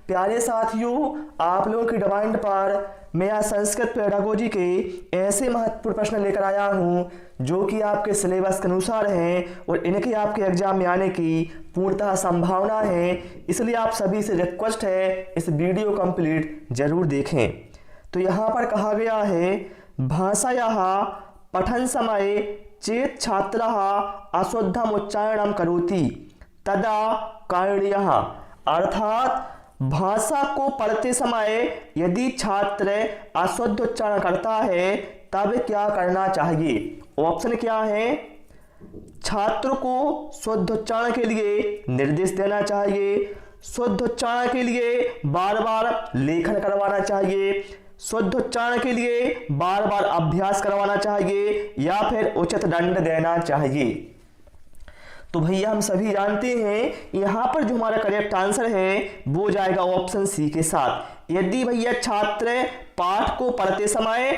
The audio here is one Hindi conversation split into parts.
प्यारे साथियों, आप लोगों की डिमांड पर मैं आज संस्कृत पेडागोजी के ऐसे महत्वपूर्ण प्रश्न लेकर आया हूं जो कि आपके सिलेबस के अनुसार हैं और इनके आपके एग्जाम में आने की पूर्णतः संभावना है। इसलिए आप सभी से रिक्वेस्ट है इस वीडियो कंप्लीट जरूर देखें। तो यहाँ पर कहा गया है भाषायाः पठन समय चेत छात्रः अशुद्धम उच्चारणं करोति तदा कारणीयः। अर्थात भाषा को पढ़ते समय यदि छात्र अशुद्ध उच्चारण करता है तब क्या करना चाहिए। ऑप्शन क्या है? छात्र को शुद्ध उच्चारण के लिए निर्देश देना चाहिए, शुद्ध उच्चारण के लिए बार बार लेखन करवाना चाहिए, शुद्ध उच्चारण के लिए बार बार अभ्यास करवाना चाहिए या फिर उचित दंड देना चाहिए। तो भैया हम सभी जानते हैं यहाँ पर जो हमारा करेक्ट आंसर है वो जाएगा ऑप्शन सी के साथ। यदि भैया छात्र पाठ को पढ़ते समय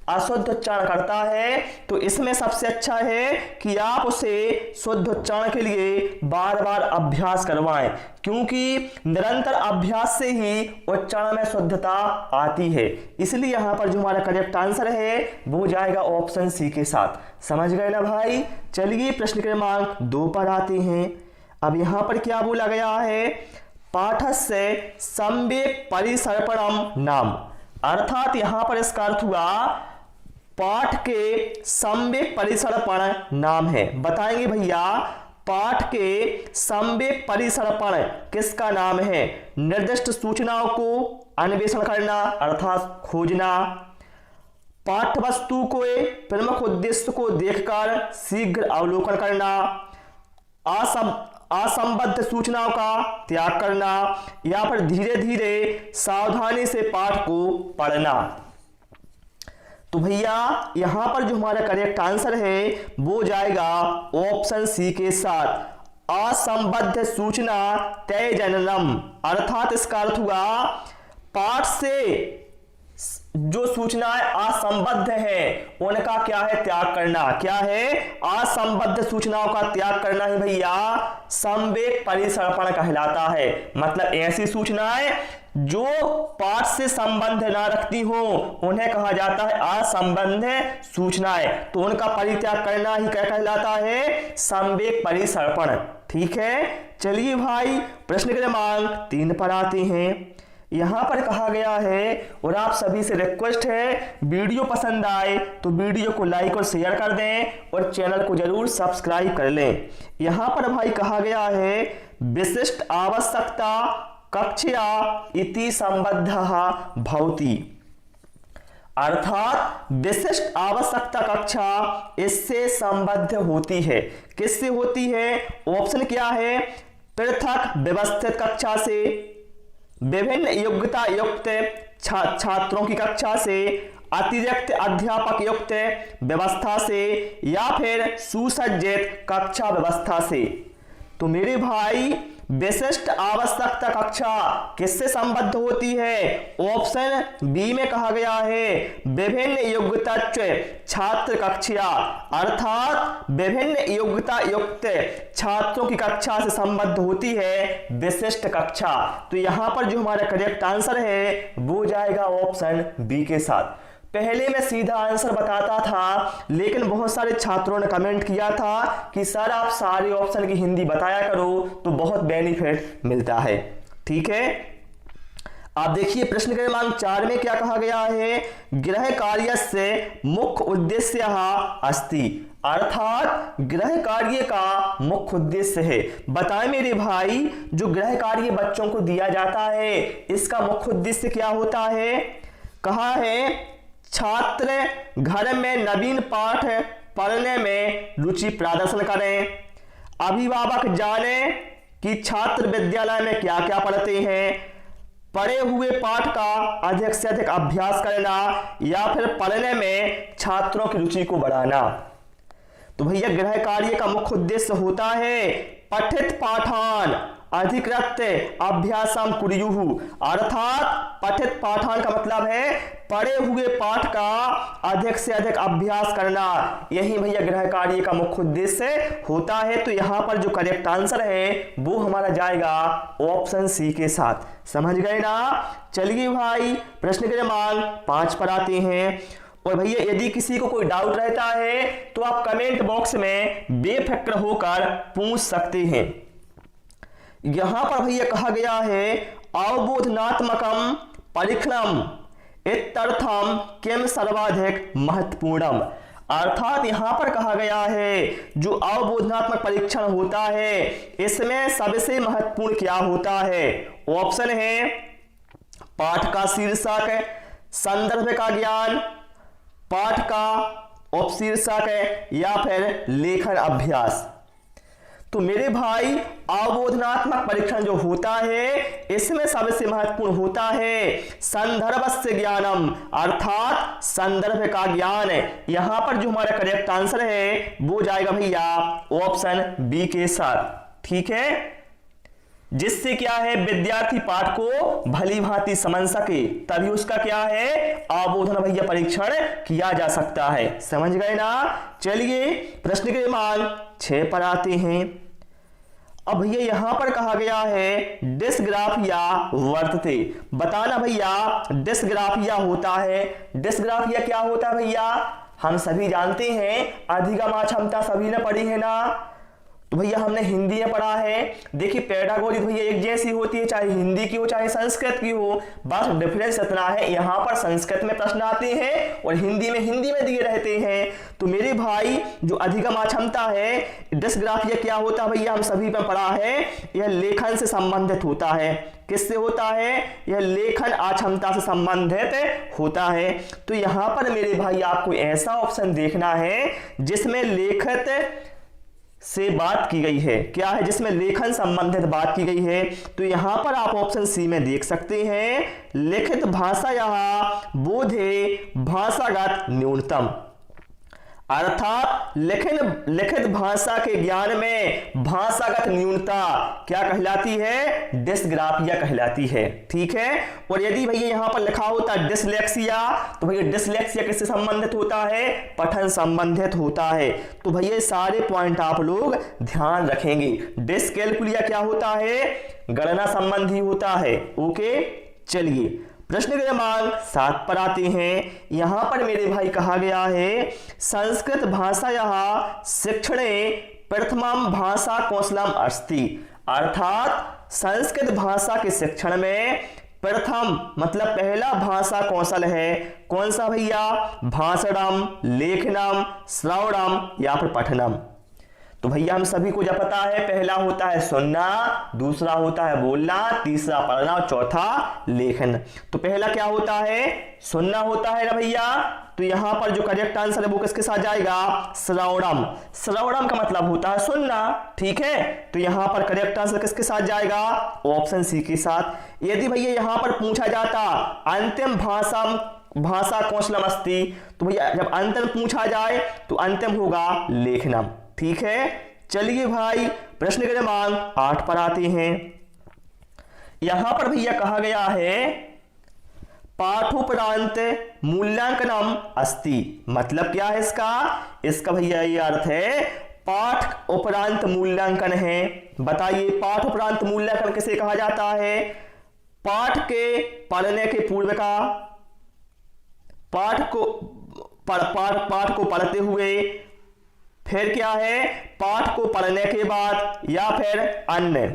अशुद्ध उच्चारण करता है तो इसमें सबसे अच्छा है कि आप उसे शुद्ध उच्चारण के लिए बार बार अभ्यास करवाएं, क्योंकि निरंतर अभ्यास से ही उच्चारण में शुद्धता आती है। इसलिए यहाँ पर जो हमारा करेक्ट आंसर है वो जाएगा ऑप्शन सी के साथ। समझ गए ना भाई। चलिए प्रश्न क्रमांक 2 पर आते हैं। अब यहाँ पर क्या बोला गया है, पाठस्य सम्यक् परिसर्पणम नाम। अर्थात यहाँ पर इसका अर्थ हुआ पाठ के सम्यक् परिसर्पण नाम है। बताएंगे भैया पाठ के सम्यक् परिसर्पण किसका नाम है? निर्दिष्ट सूचनाओं को अन्वेषण करना अर्थात खोजना, पाठ्य वस्तु को प्रमुख उद्देश्य को देखकर शीघ्र अवलोकन करना, असंबद्ध सूचनाओं का त्याग करना या फिर धीरे धीरे सावधानी से पाठ को पढ़ना। तो भैया यहां पर जो हमारा करेक्ट आंसर है वो जाएगा ऑप्शन सी के साथ, असंबद्ध सूचना तय जननम। अर्थात इसका अर्थ हुआ पाठ से जो सूचनाएं असंबद्ध है उनका क्या है? त्याग करना। क्या है? असंबद्ध सूचनाओं का त्याग करना ही भैया सम्यक् परिसर्पण कहलाता है। मतलब ऐसी सूचनाएं जो पाठ से संबंध ना रखती हो उन्हें कहा जाता है असंबद्ध सूचनाएं। तो उनका परित्याग करना ही क्या कहलाता है? सम्यक् परिसर्पण। ठीक है। चलिए भाई प्रश्न क्रमांक 3 पर आते हैं। यहां पर कहा गया है और आप सभी से रिक्वेस्ट है वीडियो पसंद आए तो वीडियो को लाइक और शेयर कर दें और चैनल को जरूर सब्सक्राइब कर लें। यहां पर भाई कहा गया है विशिष्ट आवश्यकता कक्ष्या इति संबद्धः भवति। अर्थात विशिष्ट आवश्यकता कक्षा इससे संबद्ध होती है। किससे होती है? ऑप्शन क्या है? पृथक व्यवस्थित कक्षा से, विभिन्न योग्यता युक्त छात्रों की कक्षा से, अतिरिक्त अध्यापक युक्त व्यवस्था से या फिर सुसज्जित कक्षा व्यवस्था से। तो मेरे भाई विशिष्ट आवश्यकता कक्षा किससे संबद्ध होती है? ऑप्शन बी में कहा गया है विभिन्न योग्यता छात्र कक्षा। अर्थात विभिन्न योग्यता युक्त छात्रों की कक्षा से संबद्ध होती है विशिष्ट कक्षा। तो यहां पर जो हमारा करेक्ट आंसर है वो जाएगा ऑप्शन बी के साथ। पहले मैं सीधा आंसर बताता था लेकिन बहुत सारे छात्रों ने कमेंट किया था कि सर आप सारे ऑप्शन की हिंदी बताया करो तो बहुत बेनिफिट मिलता है। ठीक है। आप देखिए प्रश्न क्रमांक 4 में क्या कहा गया है, गृह कार्यस्य मुख्य उद्देश्यः अस्ति। अर्थात गृह कार्य का मुख्य उद्देश्य है। बताएं मेरे भाई जो गृह कार्य बच्चों को दिया जाता है इसका मुख्य उद्देश्य क्या होता है? कहा है छात्र घर में नवीन पाठ पढ़ने में रुचि प्रदर्शन करें, अभिभावक जाने कि छात्र विद्यालय में क्या क्या पढ़ते हैं, पढ़े हुए पाठ का अधिक से अधिक अभ्यास करना या फिर पढ़ने में छात्रों की रुचि को बढ़ाना। तो भैया गृह कार्य का मुख्य उद्देश्य होता है पठित पाठान अधिकृत्य अभ्यासम कुर्युः, अर्थात पठित पाठान का मतलब है पढ़े हुए पाठ का अधिक से अधिक अभ्यास करना, यही भैया गृह कार्य का मुख्य उद्देश्य होता है। तो यहाँ पर जो करेक्ट आंसर है वो हमारा जाएगा ऑप्शन सी के साथ। समझ गए ना। चलिए भाई प्रश्न क्रमांक 5 पर आते हैं। और भैया यदि किसी को कोई डाउट रहता है तो आप कमेंट बॉक्स में बेफिक्र होकर पूछ सकते हैं। यहां पर भैया कहा गया है अवबोधनात्मकम परीक्षणम इत्यर्थम किम सर्वाधिक महत्वपूर्णम, अर्थात यहां पर कहा गया है जो अवबोधनात्मक परीक्षण होता है इसमें सबसे महत्वपूर्ण क्या होता है। ऑप्शन है पाठ का शीर्षक, संदर्भ का ज्ञान, पाठ का उपशीर्षक है, या फिर लेखन अभ्यास। तो मेरे भाई अवबोधनात्मक परीक्षण जो होता है इसमें सबसे महत्वपूर्ण होता है संदर्भस्य ज्ञानम, अर्थात संदर्भ का ज्ञान। यहां पर जो हमारा करेक्ट आंसर है वो जाएगा भैया ऑप्शन बी के साथ। ठीक है, जिससे क्या है विद्यार्थी पाठ को भली भांति समझ सके, तभी उसका क्या है अवबोधन भैया परीक्षण किया जा सकता है। समझ गए ना। चलिए प्रश्न क्रमांक 6 पर आते हैं। अब भैया यहां पर कहा गया है डिस्ग्राफिया वर्तते, बताना भैया डिस्ग्राफिया होता है। डिस्ग्राफिया क्या होता है भैया, हम सभी जानते हैं अधिगम क्षमता सभी ने पढ़ी है ना। तो भैया हमने हिंदी में पढ़ा है। देखिए पेडागोजी भैया एक जैसी होती है, चाहे हिंदी की हो चाहे संस्कृत की हो, बस डिफरेंस इतना है यहाँ पर संस्कृत में प्रश्न आते हैं और हिंदी में दिए रहते हैं। तो मेरे भाई जो अधिगम क्षमता है डिस्ग्राफिया क्या होता है भैया, हम सभी पे पढ़ा है, यह लेखन से संबंधित होता है। किससे होता है, यह लेखन अक्षमता से संबंधित होता है। तो यहाँ पर मेरे भाई आपको ऐसा ऑप्शन देखना है जिसमें लेखित से बात की गई है, क्या है जिसमें लेखन संबंधित बात की गई है। तो यहां पर आप ऑप्शन सी में देख सकते हैं लिखित भाषा यह बोधे भाषागत न्यूनतम, अर्थात लिखित भाषा के ज्ञान में भाषागत न्यूनता क्या कहलाती है, डिस्ग्राफिया कहलाती है। ठीक है, और यदि भैया यहां पर लिखा होता डिसलेक्सिया तो भैया डिसलेक्सिया किससे संबंधित होता है, पठन संबंधित होता है। तो भैया सारे पॉइंट आप लोग ध्यान रखेंगे। डिसकैलकुलिया क्या होता है, गणना संबंधी होता है। ओके, चलिए प्रश्न क्रमांक 7 पर आते हैं। यहां पर मेरे भाई कहा गया है संस्कृत भाषायाः शिक्षणे प्रथमम भाषा कौशलम अस्ति, अर्थात संस्कृत भाषा के शिक्षण में प्रथम मतलब पहला भाषा कौशल है कौन सा भैया, भाषणम, लेखनम, श्रवणम या फिर पठनम। तो भैया हम सभी को जब पता है पहला होता है सुनना, दूसरा होता है बोलना, तीसरा पढ़ना और चौथा लेखन। तो पहला क्या होता है, सुनना होता है ना भैया। तो यहां पर जो करेक्ट आंसर है वो किसके साथ जाएगा, श्रवणम। श्रवणम का मतलब होता है सुनना। ठीक है, तो यहां पर करेक्ट आंसर किसके साथ जाएगा, ऑप्शन सी के साथ। यदि भैया यहां पर पूछा जाता अंतिम भाषा कौशलम अस्ति, तो भैया जब अंतिम पूछा जाए तो अंतिम होगा लेखनम। ठीक है, चलिए भाई प्रश्न क्रमांक 8 पर आते हैं। यहां पर भैया कहा गया है पाठोपरांत मूल्यांकनम अस्ति, मतलब क्या है इसका भैया ये अर्थ है पाठ उपरांत मूल्यांकन है। बताइए पाठ उपरांत मूल्यांकन किसे कहा जाता है, पाठ के पढ़ने के पूर्व का, पाठ को पढ़ते हुए, फिर क्या है पाठ को पढ़ने के बाद, या फिर अन्य।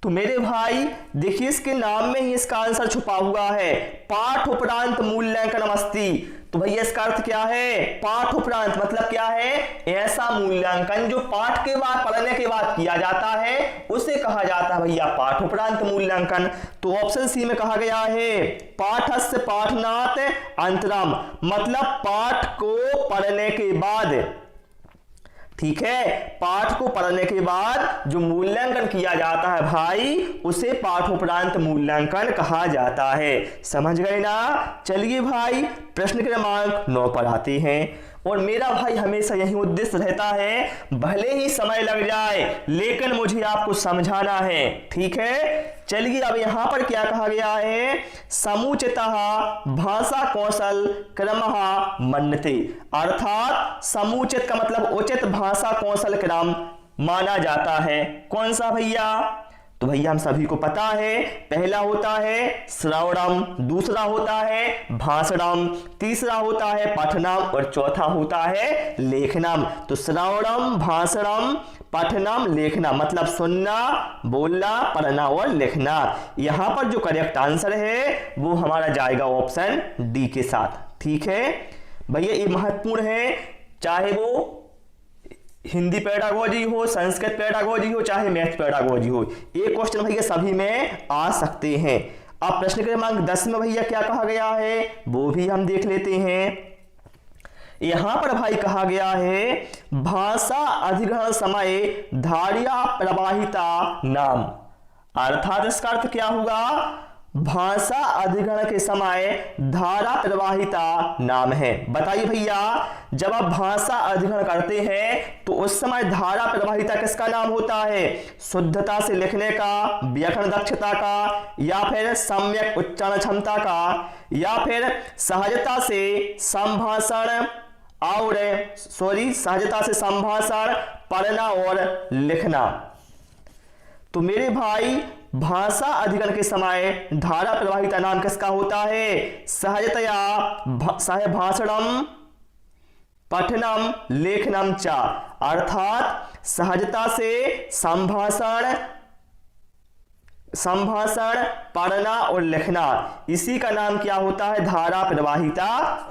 तो मेरे भाई देखिए इसके नाम में ही इसका आंसर छुपा हुआ है, पाठ उपरांत मूल्यांकनम अस्ति। तो भैया इसका अर्थ क्या है, पाठ उपरांत मतलब क्या है, ऐसा मूल्यांकन जो पाठ के बाद पढ़ने के बाद किया जाता है उसे कहा जाता है भैया पाठ उपरांत मूल्यांकन। तो ऑप्शन सी में कहा गया है पाठस्य पाठनात् अंतरम, मतलब पाठ को पढ़ने के बाद। ठीक है, पाठ को पढ़ने के बाद जो मूल्यांकन किया जाता है भाई उसे पाठोपरांत मूल्यांकन कहा जाता है। समझ गए ना। चलिए भाई प्रश्न क्रमांक 9 पर आते हैं। और मेरा भाई हमेशा यही उद्देश्य रहता है, भले ही समय लग जाए लेकिन मुझे आपको समझाना है, ठीक है। चलिए अब यहां पर क्या कहा गया है, समुचितः भाषा कौशल क्रमः मन्यते, अर्थात समुचित का मतलब उचित भाषा कौशल क्रम माना जाता है। कौन सा भैया, तो भैया हम सभी को पता है, पहला होता है श्रवणम, दूसरा होता है भाषणम, तीसरा होता है पठनम और चौथा होता है लेखनम। तो श्रवणम, भाषणम, पठनम, लेखना मतलब सुनना, बोलना, पढ़ना और लिखना। यहां पर जो करेक्ट आंसर है वो हमारा जाएगा ऑप्शन डी के साथ, ठीक है भैया। ये महत्वपूर्ण है, चाहे वो हिंदी पेडागोजी हो, संस्कृत पेडागोजी हो, चाहे मैथ पेडागोजी हो, ये क्वेश्चन भैया सभी में आ सकते हैं। अब प्रश्न क्रमांक 10 में भैया क्या कहा गया है वो भी हम देख लेते हैं। यहां पर भाई कहा गया है भाषा अधिग्रहण समय धारिया प्रवाहिता नाम, अर्थात इसका अर्थ क्या होगा, भाषा अधिग्रहण के समय धारा प्रवाहिता नाम है। बताइए भैया, जब आप भाषा अधिग्रहण करते हैं तो उस समय धारा प्रवाहिता किसका नाम होता है, शुद्धता से लिखने का, व्याकरण दक्षता का, या फिर सम्यक उच्चारण क्षमता का, या फिर सहजता से संभाषण सहजता से संभाषण, पढ़ना और लिखना। तो मेरे भाई भाषा अधिग्रहण के समय धारा प्रवाहिता नाम किसका होता है, सहजतया भाषणम पठनम लेखनम च, अर्थात सहजता से संभाषण पढ़ना और लिखना, इसी का नाम क्या होता है, धारा प्रवाहिता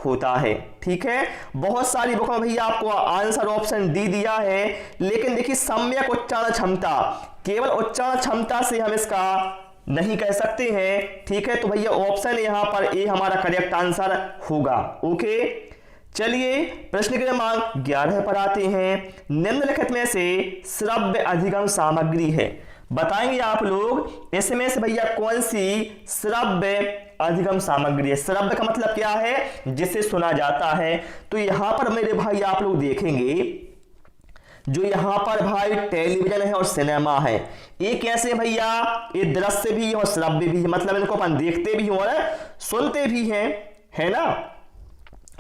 होता है, ठीक है। बहुत सारी बुक में भैया आपको आंसर ऑप्शन डी दिया है, लेकिन देखिए सम्यक उच्चारण क्षमता, केवल उच्चारण क्षमता से हम इसका नहीं कह सकते हैं, ठीक है। तो भैया ऑप्शन यहां पर ए हमारा करेक्ट आंसर होगा, ओके। चलिए प्रश्न क्रमांक 11 पर आते हैं। निम्नलिखित में से श्रव्य अधिगम सामग्री है, बताएंगे आप लोग इसमें से भैया कौन सी श्रव्य अधिगम सामग्री है। श्रव्य का मतलब क्या है, जिसे सुना जाता है। तो यहां पर मेरे भाई आप लोग देखेंगे जो यहां पर भाई टेलीविजन है और सिनेमा है, ये कैसे भैया, ये दृश्य भी और श्रव्य भी है, मतलब इनको अपन देखते भी और सुनते भी हैं, है ना।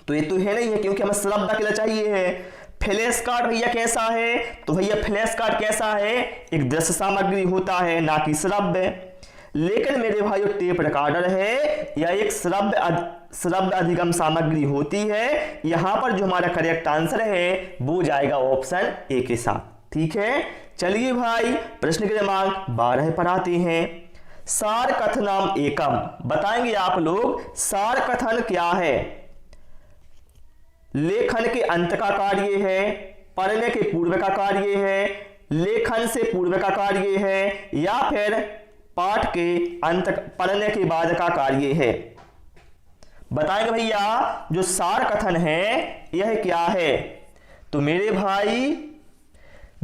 तो ये तो है नहीं है, क्योंकि हमें श्रव्य के लिए चाहिए है। फ्लैश कार्ड भैया कैसा है, तो भैया फ्लैश कार्ड कैसा है, एक दृश्य सामग्री होता है, ना कि श्रव्य। लेकिन मेरे भाई टेप रिकॉर्डर है या एक श्रव्य अधिगम सामग्री होती है। यहां पर जो हमारा करेक्ट आंसर है वो जाएगा ऑप्शन ए के साथ, ठीक है। चलिए भाई प्रश्न क्रमांक 12 पर आते हैं। सार कथनम एकम, बताएंगे आप लोग सार कथन क्या है। लेखन के अंत का कार्य है, पढ़ने के पूर्व का कार्य है, लेखन से पूर्व का कार्य है, या फिर पाठ के अंत पढ़ने के बाद का कार्य है। बताएंगे भैया जो सार कथन है यह क्या है। तो मेरे भाई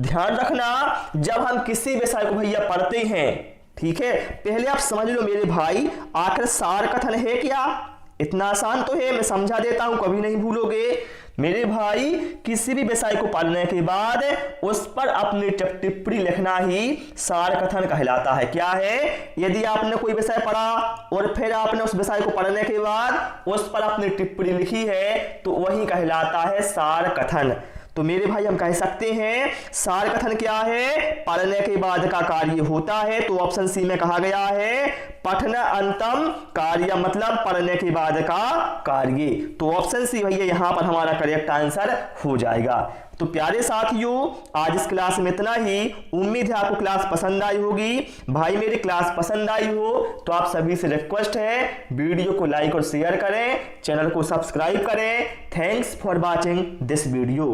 ध्यान रखना, जब हम किसी विषय को भैया पढ़ते हैं, ठीक है, पहले आप समझ लो मेरे भाई आखिर सार कथन है क्या। इतना आसान तो है, मैं समझा देता हूं, कभी नहीं भूलोगे मेरे भाई। किसी भी विषय को पढ़ने के बाद उस पर अपनी टिप्पणी लिखना ही सार कथन कहलाता है। क्या है, यदि आपने कोई विषय पढ़ा और फिर आपने उस विषय को पढ़ने के बाद उस पर अपनी टिप्पणी लिखी है तो वही कहलाता है सार कथन। तो मेरे भाई हम कह सकते हैं सार कथन क्या है, पढ़ने के बाद का कार्य होता है। तो ऑप्शन सी में कहा गया है पठन अंतम कार्य, मतलब पढ़ने के बाद का कार्य। तो ऑप्शन सी भैया यहां पर हमारा करेक्ट आंसर हो जाएगा। तो प्यारे साथियों आज इस क्लास में इतना ही। उम्मीद है आपको क्लास पसंद आई होगी। भाई मेरी क्लास पसंद आई हो तो आप सभी से रिक्वेस्ट है वीडियो को लाइक और शेयर करें, चैनल को सब्सक्राइब करें। Thanks for watching this video.